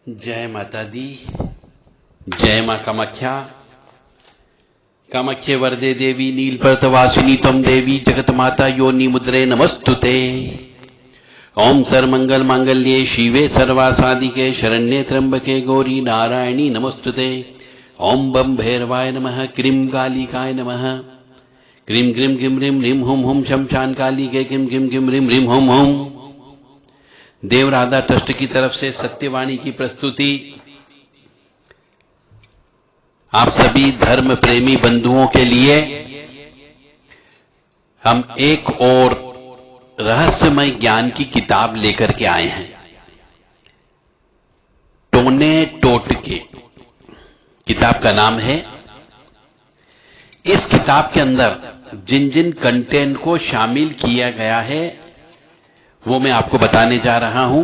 जय माता दी। जय माँ कामाख्या। कामाख्ये वरदे देवी नीलपर्वतवासिनी त्वं देवी जगत माता योनि मुद्रे नमस्तुते। ओम सर्वमंगल मांगल्ये शिवे सर्वासादिके शरण्ये त्र्यंबके गौरी नारायणी नमस्तुते। ओम बम भैरवाय नमः। क्रीं कालिकाय नमः। क्रीं क्रीं किम रिम रिम हुम हुम शमशान काली के किम किम किम रिम रिम हुम हुम। देव राधा ट्रस्ट की तरफ से सत्यवाणी की प्रस्तुति आप सभी धर्म प्रेमी बंधुओं के लिए हम एक और रहस्यमय ज्ञान की किताब लेकर के आए हैं। टोने टोटके किताब का नाम है। इस किताब के अंदर जिन जिन कंटेंट को शामिल किया गया है वो मैं आपको बताने जा रहा हूं।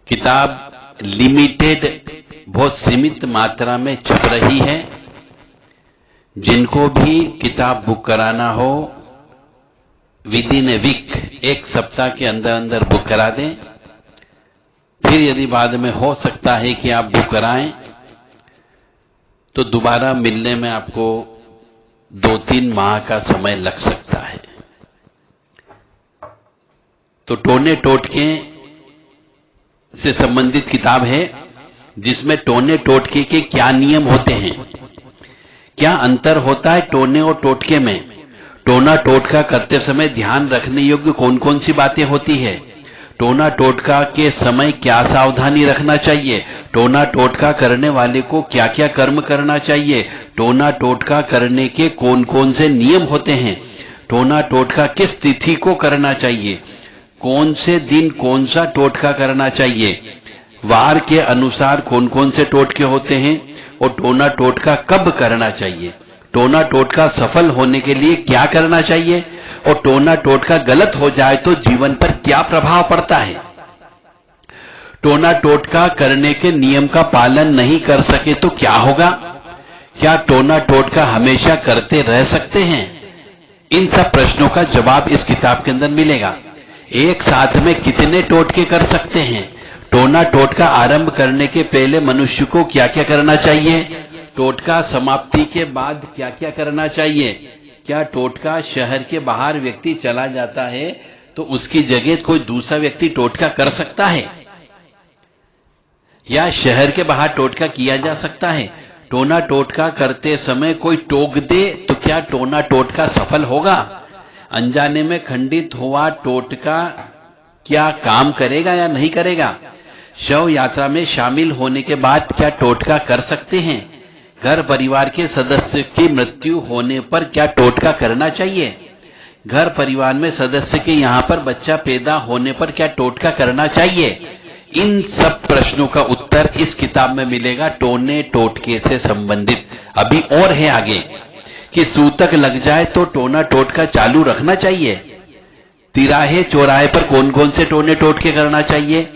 किताब लिमिटेड, बहुत सीमित मात्रा में छप रही है। जिनको भी किताब बुक कराना हो विद इन ए वीक, एक सप्ताह के अंदर अंदर बुक करा दें। फिर यदि बाद में हो सकता है कि आप बुक कराएं तो दोबारा मिलने में आपको 2-3 माह का समय लग सकता है। तो टोने टोटके से संबंधित किताब है जिसमें टोने टोटके के क्या नियम होते हैं, क्या अंतर होता है टोने और टोटके में, टोना टोटका करते समय ध्यान रखने योग्य कौन कौन सी बातें होती है, टोना टोटका के समय क्या सावधानी रखना चाहिए, टोना टोटका करने वाले को क्या क्या कर्म करना चाहिए, टोना टोटका करने के कौन कौन से नियम होते हैं, टोना टोटका किस तिथि को करना चाहिए, कौन से दिन कौन सा टोटका करना चाहिए, वार के अनुसार कौन कौन से टोटके होते हैं और टोना टोटका कब करना चाहिए, टोना टोटका सफल होने के लिए क्या करना चाहिए और टोना टोटका गलत हो जाए तो जीवन पर क्या प्रभाव पड़ता है। टोना टोटका करने के नियम का पालन नहीं कर सके तो क्या होगा, क्या टोना टोटका हमेशा करते रह सकते हैं। इन सब प्रश्नों का जवाब इस किताब के अंदर मिलेगा। एक साथ में कितने टोटके कर सकते हैं, टोना टोटका आरंभ करने के पहले मनुष्य को क्या क्या करना चाहिए, टोटका समाप्ति के बाद क्या क्या करना चाहिए, क्या टोटका शहर के बाहर व्यक्ति चला जाता है तो उसकी जगह कोई दूसरा व्यक्ति टोटका कर सकता है या शहर के बाहर टोटका किया जा सकता है। टोना टोटका करते समय कोई टोक दे तो क्या टोना टोटका सफल होगा। अनजाने में खंडित हुआ टोटका क्या काम करेगा या नहीं करेगा। शव यात्रा में शामिल होने के बाद क्या टोटका कर सकते हैं। घर परिवार के सदस्य की मृत्यु होने पर क्या टोटका करना चाहिए। घर परिवार में सदस्य के यहां पर बच्चा पैदा होने पर क्या टोटका करना चाहिए। इन सब प्रश्नों का उत्तर इस किताब में मिलेगा टोने टोटके से संबंधित। अभी और है आगे कि सूतक लग जाए तो टोना टोटका चालू रखना चाहिए। तिराहे चौराहे पर कौन कौन से टोने टोटके करना चाहिए।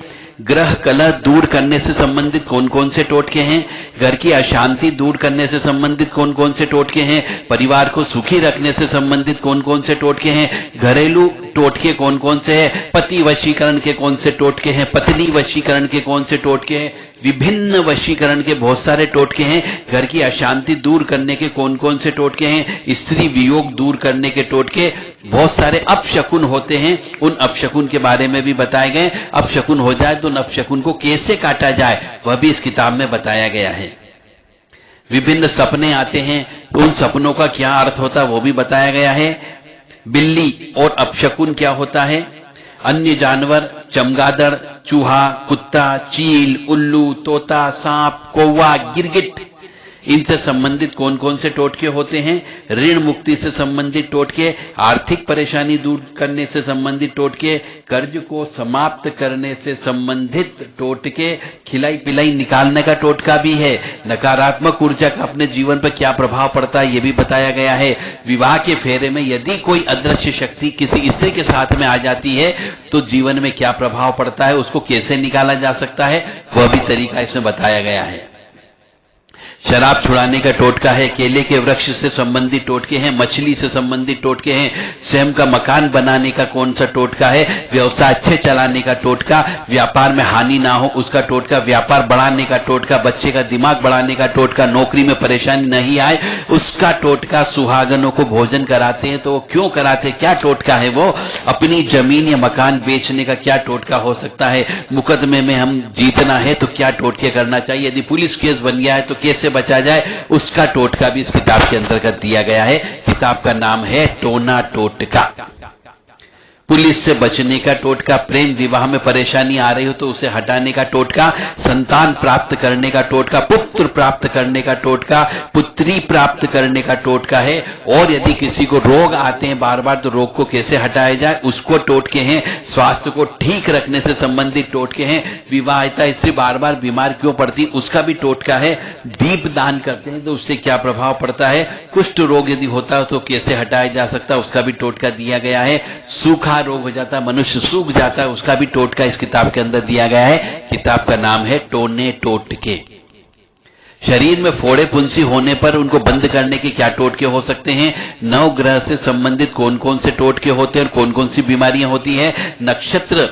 ग्रह कलह दूर करने से संबंधित कौन कौन से टोटके हैं। घर की अशांति दूर करने से संबंधित कौन कौन से टोटके हैं। परिवार को सुखी रखने से संबंधित कौन कौन से टोटके हैं। घरेलू टोटके कौन कौन से हैं। पति वशीकरण के कौन से टोटके हैं। पत्नी वशीकरण के कौन से टोटके हैं। विभिन्न वशीकरण के बहुत सारे टोटके हैं। घर की अशांति दूर करने के कौन कौन से टोटके हैं। स्त्री वियोग दूर करने के टोटके, बहुत सारे अपशकुन होते हैं, उन अपशकुन के बारे में भी बताए गए। अपशकुन हो जाए तो अपशकुन को कैसे काटा जाए वह भी इस किताब में बताया गया है। विभिन्न सपने आते हैं तो उन सपनों का क्या अर्थ होता है वो भी बताया गया है। बिल्ली और अपशकुन क्या होता है। अन्य जानवर, चमगादड़, चूहा, कुत्ता, चील, उल्लू, तोता, सांप, कौवा, गिरगिट, इनसे संबंधित कौन कौन से टोटके होते हैं। ऋण मुक्ति से संबंधित टोटके, आर्थिक परेशानी दूर करने से संबंधित टोटके, कर्ज को समाप्त करने से संबंधित टोटके, खिलाई पिलाई निकालने का टोटका भी है। नकारात्मक ऊर्जा का अपने जीवन पर क्या प्रभाव पड़ता है ये भी बताया गया है। विवाह के फेरे में यदि कोई अदृश्य शक्ति किसी स्त्री के साथ में आ जाती है तो जीवन में क्या प्रभाव पड़ता है, उसको कैसे निकाला जा सकता है वह भी तरीका इसमें बताया गया है। शराब छुड़ाने का टोटका है, केले के वृक्ष से संबंधित टोटके हैं, मछली से संबंधित टोटके हैं, स्वयं का मकान बनाने का कौन सा टोटका है, व्यवसाय अच्छे चलाने का टोटका, व्यापार में हानि ना हो उसका टोटका, व्यापार बढ़ाने का टोटका, बच्चे का दिमाग बढ़ाने का टोटका, नौकरी में परेशानी नहीं आए उसका टोटका, सुहागनों को भोजन कराते हैं तो क्यों कराते, क्या टोटका है वो, अपनी जमीन या मकान बेचने का क्या टोटका हो सकता है, मुकदमे में हम जीतना है तो क्या टोटके करना चाहिए, यदि पुलिस केस बन गया है तो कैसे बचा जाए, उसका टोटका भी इस किताब के अंतर्गत दिया गया है। किताब का नाम है टोना टोटका। पुलिस से बचने का टोटका, प्रेम विवाह में परेशानी आ रही हो तो उसे हटाने का टोटका, संतान प्राप्त करने का टोटका, पुत्र प्राप्त करने का टोटका, पुत्री प्राप्त करने का टोटका है। और यदि किसी को रोग आते हैं बार बार तो रोग को कैसे हटाया जाए उसको टोटके हैं। स्वास्थ्य को ठीक रखने से संबंधित टोटके हैं। विवाहिता स्त्री बार बार बीमार क्यों पड़ती उसका भी टोटका है। दीप दान करते हैं तो उससे क्या प्रभाव पड़ता है। कुष्ठ रोग यदि होता है तो कैसे हटाया जा सकता है उसका भी टोटका दिया गया है। सूखा रोग हो जाता है, मनुष्य सूख जाता है, उसका भी टोटका इस किताब के अंदर दिया गया है। किताब का नाम है टोने टोटके। शरीर में फोड़े फुंसी होने पर उनको बंद करने के क्या टोटके हो सकते हैं। नवग्रह से संबंधित कौन कौन से टोटके होते हैं और कौन कौन सी बीमारियां होती हैं। नक्षत्र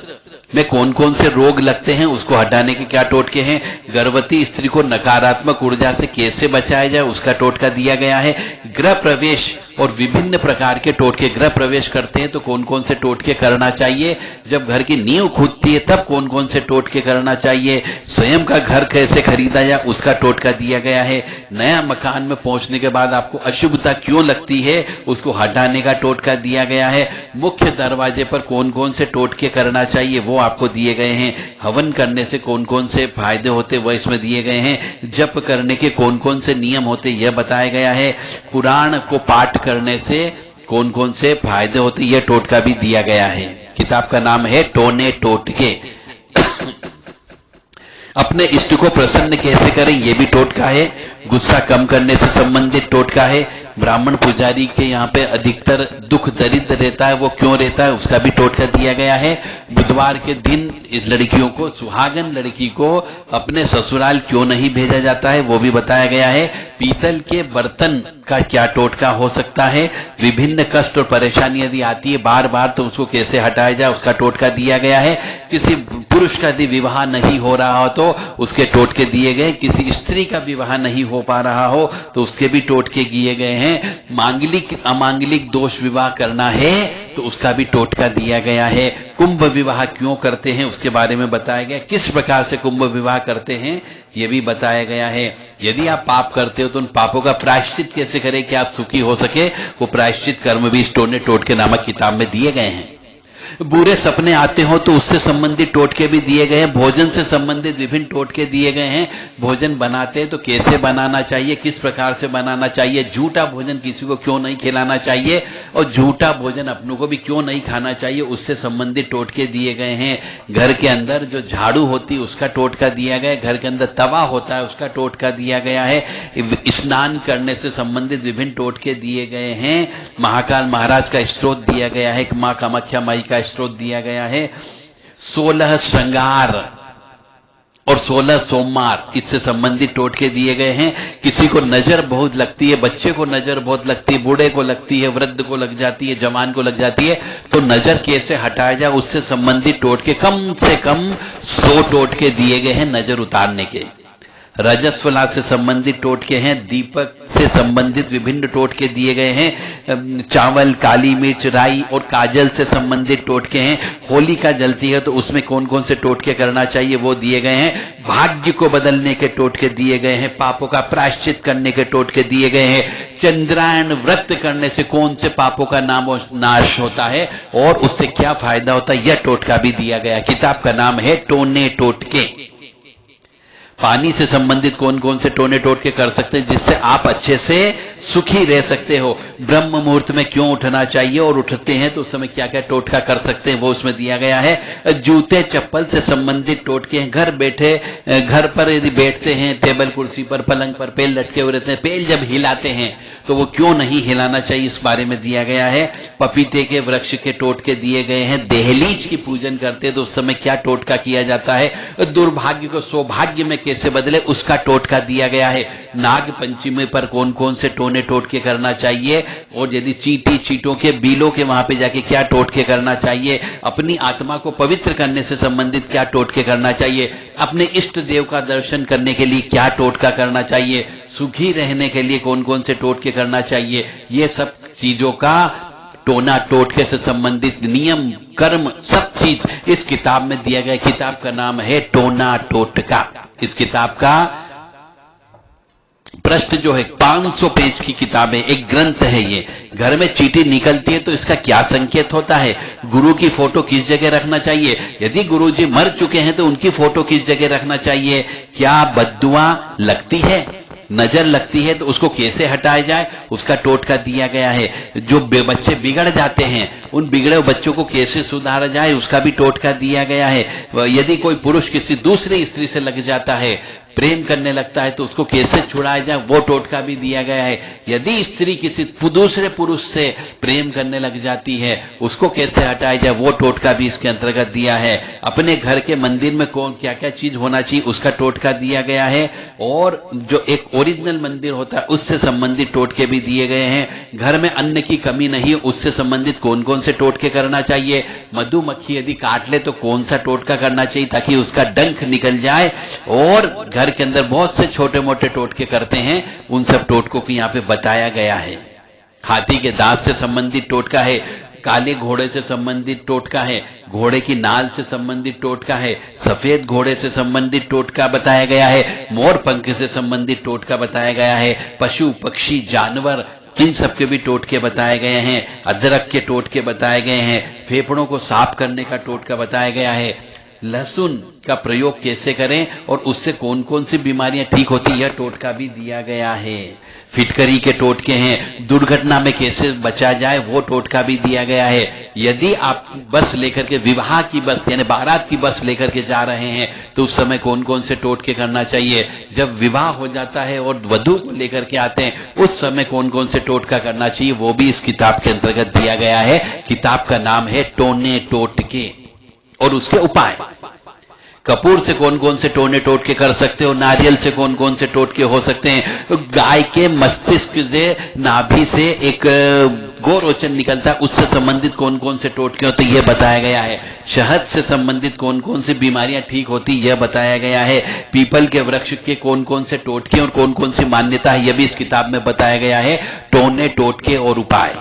में कौन कौन से रोग लगते हैं उसको हटाने के क्या टोटके हैं। गर्भवती स्त्री को नकारात्मक ऊर्जा से कैसे बचाया जाए उसका टोटका दिया गया है। गृह प्रवेश और विभिन्न प्रकार के टोटके, गृह प्रवेश करते हैं तो कौन कौन से टोटके करना चाहिए। जब घर की नींव खुदती है तब कौन कौन से टोटके करना चाहिए। स्वयं का घर कैसे खरीदा जाए उसका टोटका दिया गया है। नया मकान में पहुंचने के बाद आपको अशुभता क्यों लगती है उसको हटाने का टोटका दिया गया है। मुख्य दरवाजे पर कौन कौन से टोटके करना चाहिए वो आपको दिए गए हैं। हवन करने से कौन कौन से फायदे होते वह इसमें दिए गए हैं। जप करने के कौन कौन से नियम होते यह बताया गया है। पुराण को पाठ करने से कौन कौन से फायदे होते यह टोटका भी दिया गया है। किताब का नाम है टोने टोटके। अपने इष्ट को प्रसन्न कैसे करें यह भी टोटका है। गुस्सा कम करने से संबंधित टोटका है। ब्राह्मण पुजारी के यहाँ पे अधिकतर दुख दरिद्र रहता है, वो क्यों रहता है उसका भी टोटका दिया गया है। बुधवार के दिन लड़कियों को, सुहागन लड़की को अपने ससुराल क्यों नहीं भेजा जाता है वो भी बताया गया है। पीतल के बर्तन का क्या टोटका हो सकता है। विभिन्न कष्ट और परेशानी यदि आती है बार बार तो उसको कैसे हटाया जाए उसका टोटका दिया गया है। किसी पुरुष का यदि विवाह नहीं हो रहा हो तो उसके टोटके दिए गए। किसी स्त्री का विवाह नहीं हो पा रहा हो तो उसके भी टोटके दिए गए हैं। मांगलिक अमांगलिक दोष विवाह करना है तो उसका भी टोटका दिया गया है। कुंभ विवाह क्यों करते हैं उसके बारे में बताया गया। किस प्रकार से कुंभ विवाह करते हैं यह भी बताया गया है। यदि आप पाप करते हो तो उन पापों का प्रायश्चित कैसे करें कि आप सुखी हो सके, वो प्रायश्चित कर्म भी इस टोने टोटके नामक किताब में दिए गए हैं। बुरे सपने आते हो तो उससे संबंधित टोटके भी दिए गए हैं। भोजन से संबंधित विभिन्न टोटके दिए गए हैं। भोजन बनाते हैं तो कैसे बनाना चाहिए, किस प्रकार से बनाना चाहिए। झूठा भोजन किसी को क्यों नहीं खिलाना चाहिए और झूठा भोजन अपनों को भी क्यों नहीं खाना चाहिए उससे संबंधित टोटके दिए गए हैं। घर के अंदर जो झाड़ू होती है उसका टोटका दिया गया है। घर के अंदर तवा होता है उसका टोटका दिया गया है। स्नान करने से संबंधित विभिन्न टोटके दिए गए हैं। महाकाल महाराज का स्त्रोत दिया गया है। मां कामाख्या माई का स्त्रोत दिया गया है। 16 श्रृंगार और 16 सोमवार इससे संबंधित टोटके दिए गए हैं। किसी को नजर बहुत लगती है, बच्चे को नजर बहुत लगती है, बूढ़े को लगती है, वृद्ध को लग जाती है, जवान को लग जाती है, तो नजर कैसे हटाया जाए उससे संबंधित टोटके कम से कम 100 टोटके दिए गए हैं नजर उतारने के। रजस्वला से संबंधित टोटके हैं। दीपक से संबंधित विभिन्न टोटके दिए गए हैं। चावल, काली मिर्च, राई और काजल से संबंधित टोटके हैं। होलिका जलती है तो उसमें कौन कौन से टोटके करना चाहिए वो दिए गए हैं। भाग्य को बदलने के टोटके दिए गए हैं। पापों का प्रायश्चित करने के टोटके दिए गए हैं। चंद्रायण व्रत करने से कौन से पापों का नाश होता है और उससे क्या फायदा होता है यह टोटका भी दिया गया। किताब का नाम है टोने टोटके। पानी से संबंधित कौन कौन से टोने टोटके कर सकते हैं जिससे आप अच्छे से सुखी रह सकते हो। ब्रह्म मुहूर्त में क्यों उठना चाहिए और उठते हैं तो उस समय क्या क्या टोटका कर सकते हैं वो उसमें दिया गया है। जूते चप्पल से संबंधित टोटके हैं। घर बैठे, घर पर यदि बैठते हैं टेबल कुर्सी पर, पलंग पर, पैर लटके हुए रहते हैं, पैर जब हिलाते हैं तो वो क्यों नहीं हिलाना चाहिए इस बारे में दिया गया है। पपीते के वृक्ष के टोटके दिए गए हैं। दहलीज की पूजन करते तो उस समय क्या टोटका किया जाता है। दुर्भाग्य को सौभाग्य में कैसे बदले उसका टोटका दिया गया है। नाग पंचमी पर कौन कौन से टोने टोटके करना चाहिए, और यदि चींटों के बीलों के वहां पे जाके क्या टोटके करना चाहिए, अपनी आत्मा को पवित्र करने से संबंधित क्या टोटके करना चाहिए, अपने इष्ट देव का दर्शन करने के लिए क्या टोटका करना चाहिए, सुखी रहने के लिए कौन कौन से टोटके करना चाहिए, ये सब चीजों का टोना टोटके से संबंधित नियम कर्म सब चीज इस किताब में दिया गया। किताब का नाम है टोना टोटका। इस किताब का प्रश्न जो है 500 पेज की किताब है, एक ग्रंथ है ये। घर में चींटी निकलती है तो इसका क्या संकेत होता है, गुरु की फोटो किस जगह रखना चाहिए, यदि गुरुजी मर चुके हैं तो उनकी फोटो किस जगह रखना चाहिए, क्या बद्दुआ लगती है, नजर लगती है तो उसको कैसे हटाया जाए, उसका टोटका दिया गया है। जो बच्चे बिगड़ जाते हैं उन बिगड़े बच्चों को कैसे सुधारा जाए उसका भी टोटका दिया गया है। यदि कोई पुरुष किसी दूसरी स्त्री से लग जाता है, प्रेम करने लगता है तो उसको कैसे छुड़ाया जाए वो टोटका भी दिया गया है। यदि स्त्री किसी दूसरे पुरुष से प्रेम करने लग जाती है उसको कैसे हटाया जाए वो टोटका भी इसके अंतर्गत दिया है। अपने घर के मंदिर में कौन क्या क्या चीज होना चाहिए उसका टोटका दिया गया है, और जो एक ओरिजिनल मंदिर होता है उससे संबंधित टोटके भी दिए गए हैं। घर में अन्न की कमी नहीं है उससे संबंधित कौन कौन से टोटके करना चाहिए, मधुमक्खी यदि काट ले तो कौन सा टोटका करना चाहिए ताकि उसका डंक निकल जाए, और घर के अंदर बहुत से छोटे मोटे टोटके करते हैं उन सब टोटकों को यहां पे बताया गया है। हाथी के दांत से संबंधित टोटका है, काले घोड़े से संबंधित टोटका है, घोड़े की नाल से संबंधित टोटका है, सफेद घोड़े से संबंधित टोटका बताया गया है, मोर पंख से संबंधित टोटका बताया गया है, पशु पक्षी जानवर इन सबके भी टोटके बताए गए हैं, अदरक के टोटके बताए गए हैं, फेफड़ों को साफ करने का टोटका बताया गया है, लहसुन का प्रयोग कैसे करें और उससे कौन कौन सी बीमारियां ठीक होती है यह टोटका भी दिया गया है। फिटकरी के टोटके हैं, दुर्घटना में कैसे बचा जाए वो टोटका भी दिया गया है। यदि आप बस लेकर के विवाह की बस यानी बारात की बस लेकर के जा रहे हैं तो उस समय कौन कौन से टोटके करना चाहिए, जब विवाह हो जाता है और वधू को लेकर के आते हैं उस समय कौन कौन से टोटका करना चाहिए वो भी इस किताब के अंतर्गत दिया गया है। किताब का नाम है टोने टोटके और उसके उपाय। कपूर से कौन कौन से टोने टोटके कर सकते हो, नारियल से कौन कौन से टोटके हो सकते हैं, गाय के मस्तिष्क से नाभि से एक गोरोचन निकलता है उससे संबंधित कौन कौन से टोटके होते हैं यह बताया गया है। शहद से संबंधित कौन कौन सी बीमारियां ठीक होती यह बताया गया है। पीपल के वृक्ष के कौन कौन से टोटके और कौन कौन सी मान्यता है यह भी इस किताब में बताया गया है। टोने टोटके और उपाय।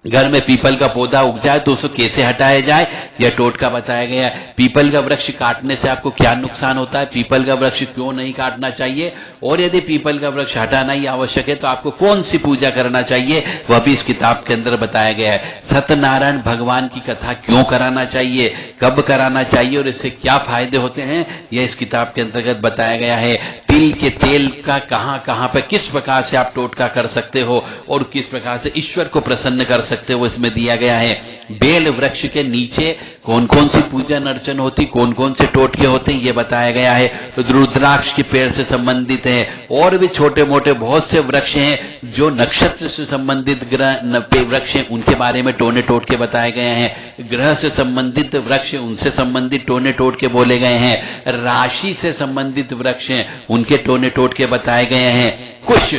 घर में पीपल का पौधा उग जाए तो उसको कैसे हटाया जाए यह टोटका बताया गया है। पीपल का वृक्ष काटने से आपको क्या नुकसान होता है, पीपल का वृक्ष क्यों नहीं काटना चाहिए, और यदि पीपल का वृक्ष हटाना ही आवश्यक है तो आपको कौन सी पूजा करना चाहिए वह भी इस किताब के अंदर बताया गया है। सत्यनारायण भगवान की कथा क्यों कराना चाहिए, कब कराना चाहिए और इससे क्या फायदे होते हैं यह इस किताब के अंतर्गत बताया गया है। तिल के तेल का कहां कहां पर किस प्रकार से आप टोटका कर सकते हो और किस प्रकार से ईश्वर को प्रसन्न कर सकते हो इसमें दिया गया है। बेल वृक्ष के नीचे कौन कौन सी पूजा अर्चन होती, कौन कौन से टोटके होते हैं यह बताया गया है। रुद्राक्ष के पेड़ से संबंधित है, और भी छोटे मोटे बहुत से वृक्ष हैं जो नक्षत्र से संबंधित वृक्ष हैं उनके बारे में टोने टोटके बताए गए हैं। ग्रह से संबंधित वृक्ष उनसे संबंधित टोने टोटके बोले गए हैं। राशि से संबंधित वृक्ष हैं उनके टोने टोटके बताए गए हैं। कुश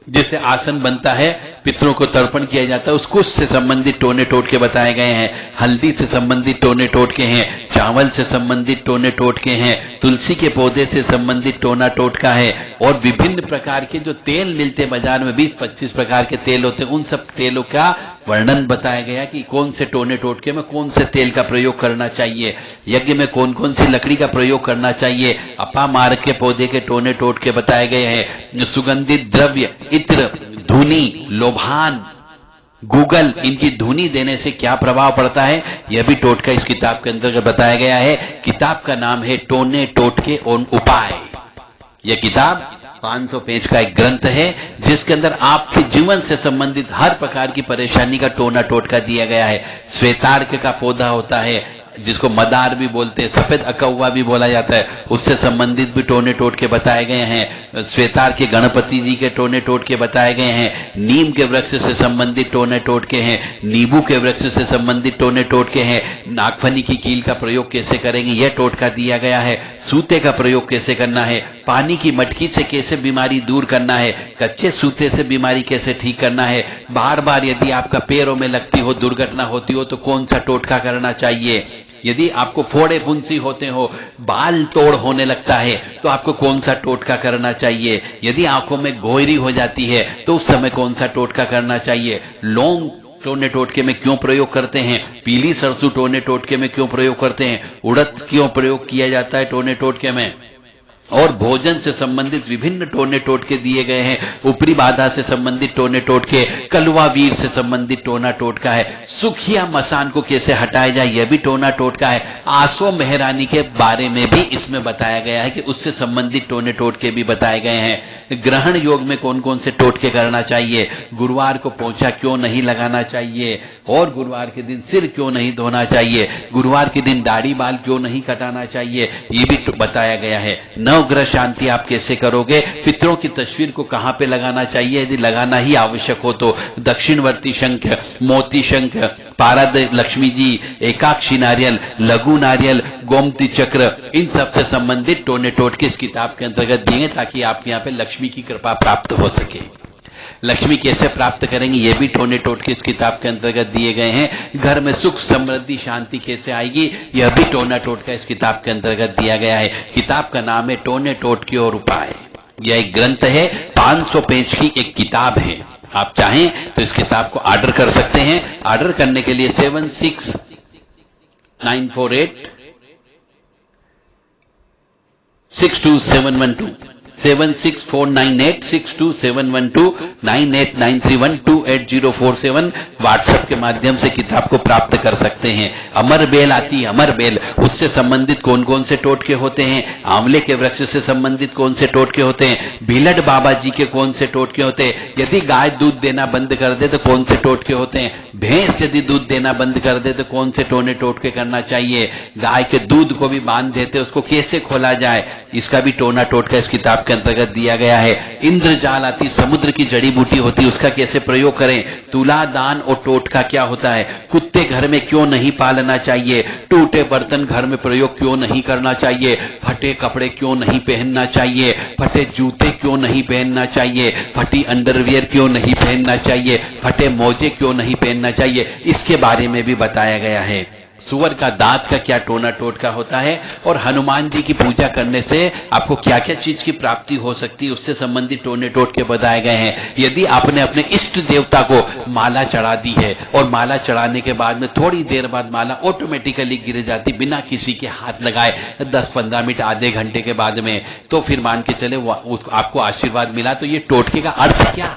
जिससे आसन बनता है, पितरों को तर्पण किया जाता है, उस कुश से संबंधित टोने टोटके बताए गए हैं। हल्दी से संबंधित टोने टोटके हैं, चावल से संबंधित टोने टोटके हैं, तुलसी के पौधे से संबंधित टोना टोटका है, और विभिन्न प्रकार के जो तेल मिलते हैं बाजार में 20-25 प्रकार के तेल होते हैं उन सब तेलों का वर्णन बताया गया कि कौन से टोने टोटके में कौन से तेल का प्रयोग करना चाहिए, यज्ञ में कौन कौन सी लकड़ी का प्रयोग करना चाहिए। अपामार्ग के पौधे के टोने टोटके बताए गए हैं। सुगंधित द्रव्य, इत्र, धुनी, लोभान, गूगल, इनकी धुनी देने से क्या प्रभाव पड़ता है यह भी टोटका इस किताब के अंदर बताया गया है। किताब का नाम है टोने टोटके और उपाय। यह किताब 500 पेज का एक ग्रंथ है जिसके अंदर आपके जीवन से संबंधित हर प्रकार की परेशानी का टोना टोटका दिया गया है। श्वेतार्क का पौधा होता है, जिसको मदार भी बोलते हैं, सफेद अकौवा भी बोला जाता है, उससे संबंधित भी टोने टोटके बताए गए हैं। श्वेतार के गणपति जी के टोने टोटके बताए गए हैं। नीम के वृक्ष से संबंधित टोने टोटके हैं। नींबू के वृक्ष से संबंधित टोने टोटके हैं। नागफनी की कील का प्रयोग कैसे करेंगे यह टोटका दिया गया है। सूते का प्रयोग कैसे करना है, पानी की मटकी से कैसे बीमारी दूर करना है, कच्चे सूते से बीमारी कैसे ठीक करना है, बार बार यदि आपका पैरों में लगती हो, दुर्घटना होती हो तो कौन सा टोटका करना चाहिए, यदि आपको फोड़े फुंसी होते हो, बाल तोड़ होने लगता है तो आपको कौन सा टोटका करना चाहिए, यदि आंखों में गोहरी हो जाती है तो उस समय कौन सा टोटका करना चाहिए, लौंग टोने टोटके में क्यों प्रयोग करते हैं, पीली सरसों टोने टोटके में क्यों प्रयोग करते हैं, उड़द क्यों प्रयोग किया जाता है टोने टोटके में, और भोजन से संबंधित विभिन्न टोने टोटके दिए गए हैं। ऊपरी बाधा से संबंधित टोने टोटके, कलवा वीर से संबंधित टोना टोटका है। सुखिया मसान को कैसे हटाया जाए यह भी टोना टोटका है। आसो मेहरानी के बारे में भी इसमें बताया गया है कि उससे संबंधित टोने टोटके भी बताए गए हैं। ग्रहण योग में कौन कौन से टोटके करना चाहिए, गुरुवार को पोंछा क्यों नहीं लगाना चाहिए, और गुरुवार के दिन सिर क्यों नहीं धोना चाहिए, गुरुवार के दिन दाढ़ी बाल क्यों नहीं कटाना चाहिए, ये भी बताया गया है। नवग्रह शांति आप कैसे करोगे, पितरों की तस्वीर को कहां पे लगाना चाहिए, यदि लगाना ही आवश्यक हो तो दक्षिणवर्ती शंख, मोती शंख, पारद लक्ष्मी जी, एकाक्षी नारियल, लघु नारियल, गोमती चक्र, इन सब से संबंधित टोने टोटके इस किताब के अंतर्गत दिए ताकि आपके यहाँ पे लक्ष्मी की कृपा प्राप्त हो सके। लक्ष्मी कैसे प्राप्त करेंगे ये भी टोने टोटके इस किताब के अंतर्गत दिए गए हैं। घर में सुख समृद्धि शांति कैसे आएगी यह भी टोना टोटका इस किताब के अंतर्गत दिया गया है। किताब का नाम है टोने टोटके और उपाय। यह एक ग्रंथ है, 500 पेज की एक किताब है। आप चाहें तो इस किताब को ऑर्डर कर सकते हैं। ऑर्डर करने के लिए 7649462712 76498627129893128047 व्हाट्सएप के माध्यम से किताब को प्राप्त कर सकते हैं। अमर बेल आती है, अमर बेल, उससे संबंधित कौन कौन से टोटके होते हैं, आंवले के वृक्ष से संबंधित कौन से टोटके होते हैं, भीलड़ बाबा जी के कौन से टोटके होते हैं, यदि गाय दूध देना बंद कर दे तो कौन से टोटके होते हैं, भैंस यदि दूध देना बंद कर दे तो कौन से टोने टोटके करना चाहिए, गाय के दूध को भी बांध देते उसको कैसे खोला जाए, इसका भी टोना टोटका इस किताब के अंतर्गत दिया गया है। इंद्रजाल आती, समुद्र की जड़ी बूटी होती, उसका कैसे प्रयोग करें, तुला दान और टोटका क्या होता है, कुत्ते घर में क्यों नहीं पालना चाहिए, टूटे बर्तन घर में प्रयोग क्यों नहीं करना चाहिए, फटे कपड़े क्यों नहीं पहनना चाहिए, फटे जूते क्यों नहीं पहनना चाहिए, फटी अंडरवियर क्यों नहीं पहनना चाहिए, फटे मोजे क्यों नहीं पहनना चाहिए, इसके बारे में भी बताया गया है। सुअर का दांत का क्या टोना टोटका होता है, और हनुमान जी की पूजा करने से आपको क्या क्या चीज की प्राप्ति हो सकती है उससे संबंधित टोने टोटके बताए गए हैं। यदि आपने अपने इष्ट देवता को माला चढ़ा दी है और माला चढ़ाने के बाद में थोड़ी देर बाद माला ऑटोमेटिकली गिर जाती बिना किसी के हाथ लगाए 10-15 मिनट आधे घंटे के बाद में, तो फिर मान के चले आपको आशीर्वाद मिला। तो ये टोटके का अर्थ क्या,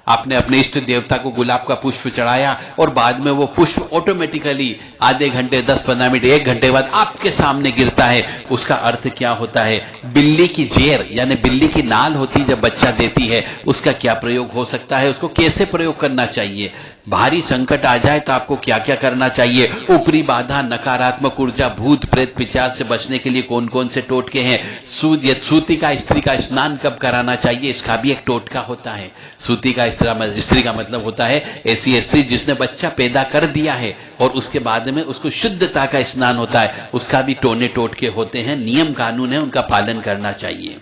आपने अपने इष्ट देवता को गुलाब का पुष्प चढ़ाया और बाद में वो पुष्प ऑटोमेटिकली आधे घंटे 10-15 मिनट 1 घंटे बाद आपके सामने गिरता है, उसका अर्थ क्या होता है। बिल्ली की जेर यानी बिल्ली की नाल होती जब बच्चा देती है उसका क्या प्रयोग हो सकता है, उसको कैसे प्रयोग करना चाहिए। भारी संकट आ जाए तो आपको क्या क्या करना चाहिए, ऊपरी बाधा, नकारात्मक ऊर्जा, भूत प्रेत पिशाच से बचने के लिए कौन कौन से टोटके हैं। सूती का स्त्री का स्नान कब कराना चाहिए, इसका भी एक टोटका होता है। सूती का स्त्री का मतलब होता है ऐसी स्त्री जिसने बच्चा पैदा कर दिया है और उसके बाद में उसको शुद्धता का स्नान होता है, उसका भी टोने टोटके होते हैं, नियम कानून है, उनका पालन करना चाहिए।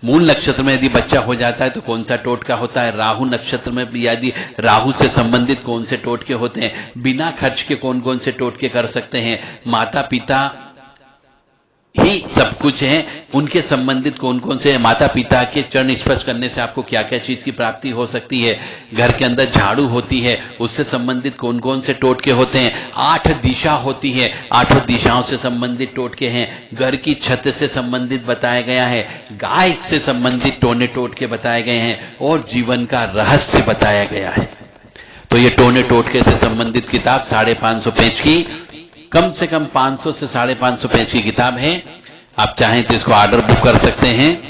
मूल नक्षत्र में यदि बच्चा हो जाता है तो कौन सा टोटका होता है, राहु नक्षत्र में यदि राहु से संबंधित कौन से टोटके होते हैं, बिना खर्च के कौन कौन से टोटके कर सकते हैं, माता पिता ही सब कुछ है, उनके संबंधित कौन कौन से, माता पिता के चरण स्पर्श करने से आपको क्या क्या चीज की प्राप्ति हो सकती है, घर के अंदर झाड़ू होती है उससे संबंधित कौन कौन से टोटके होते हैं, 8 दिशा होती है, 8 दिशाओं से संबंधित टोटके हैं, घर की छत से संबंधित बताया गया है, गाय से संबंधित टोने टोटके बताए गए हैं और जीवन का रहस्य बताया गया है। तो ये टोने टोटके से संबंधित किताब 550 पेज की, कम से कम 500 से 550 पेज की किताब है। आप चाहें तो इसको ऑर्डर बुक कर सकते हैं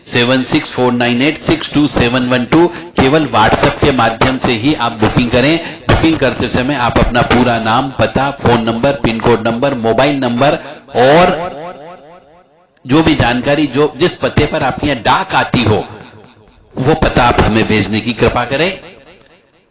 7649862712, केवल व्हाट्सएप के माध्यम से ही आप बुकिंग करें। बुकिंग करते समय आप अपना पूरा नाम, पता, phone number, pin code number, mobile number और जो भी जानकारी जो जिस पते पर आपके यहां डाक आती हो वो पता आप हमें भेजने की कृपा करें,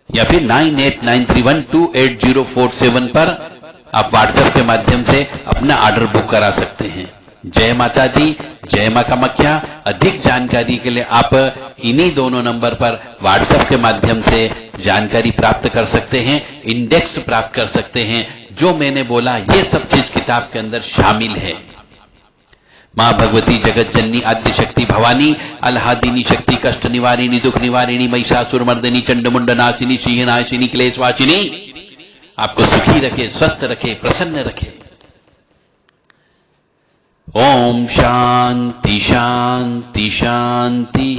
या फिर 9893128047 पर आप व्हाट्सएप के माध्यम से अपना ऑर्डर बुक करा सकते हैं। जय माता दी, जय मां कामाख्या। अधिक जानकारी के लिए आप इन्हीं दोनों नंबर पर व्हाट्सएप के माध्यम से जानकारी प्राप्त कर सकते हैं, इंडेक्स प्राप्त कर सकते हैं। जो मैंने बोला ये सब चीज किताब के अंदर शामिल है। मां भगवती जगत जननी आद्य शक्ति भवानी अल्हादिनी शक्ति कष्ट निवारिणी दुख निवारिणी महिषासुर मर्दिनी चंडमुंड नाशिनी सिंह नाशिनी क्लेशवासिनी आपको सुखी रखे, स्वस्थ रखे, प्रसन्न रखे। ओम शांति शांति शांति।